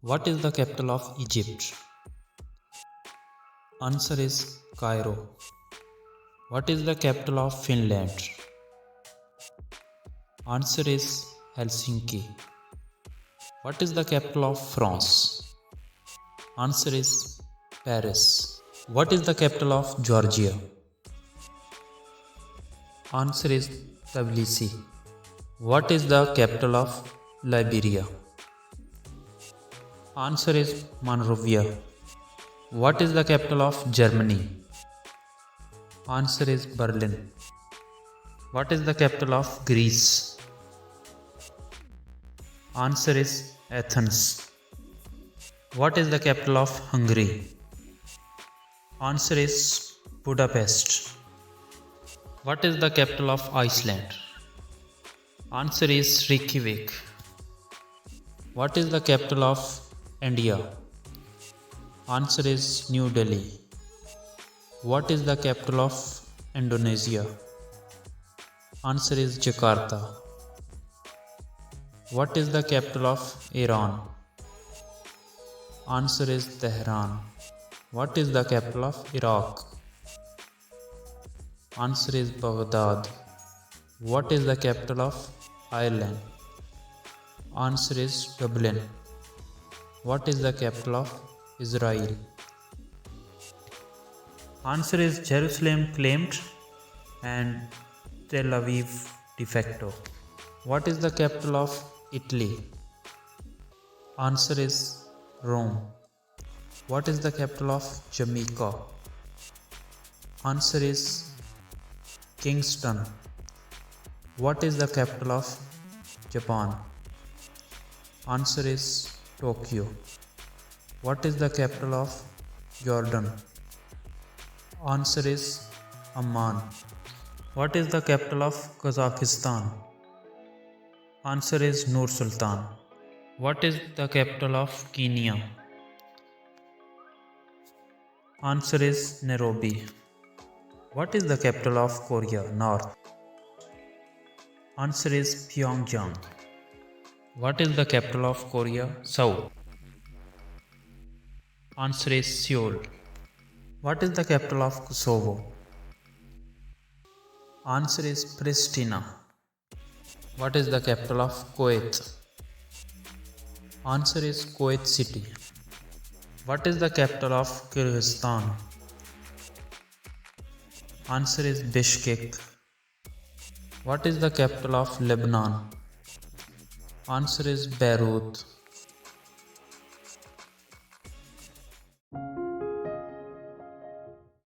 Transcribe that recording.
What is the capital of Egypt? Answer is Cairo. What is the capital of Finland? Answer is Helsinki. What is the capital of France? Answer is Paris. What is the capital of Georgia? Answer is Tbilisi. What is the capital of Liberia? Answer is Monrovia. What is the capital of Germany? Answer is Berlin. What is the capital of Greece? Answer is Athens. What is the capital of Hungary? Answer is Budapest. What is the capital of Iceland? Answer is Reykjavik. What is the capital of India? Answer is New Delhi. What is the capital of Indonesia? Answer is Jakarta. What is the capital of Iran? Answer is Tehran. What is the capital of Iraq? Answer is Baghdad. What is the capital of Ireland? Answer is Dublin. What is the capital of Israel? Answer is Jerusalem claimed and Tel Aviv de facto. What is the capital of Italy? Answer is Rome. What is the capital of Jamaica? Answer is Kingston. What is the capital of Japan? Answer is Tokyo. What is the capital of Jordan? Answer is Amman. What is the capital of Kazakhstan? Answer is Nur Sultan. What is the capital of Kenya? Answer is Nairobi. What is the capital of Korea North? Answer is Pyongyang. What is the capital of Korea South? Answer is Seoul. What is the capital of Kosovo? Answer is Pristina. What is the capital of Kuwait? Answer is Kuwait City. What is the capital of Kyrgyzstan? Answer is Bishkek. What is the capital of Lebanon? Answer is Beirut.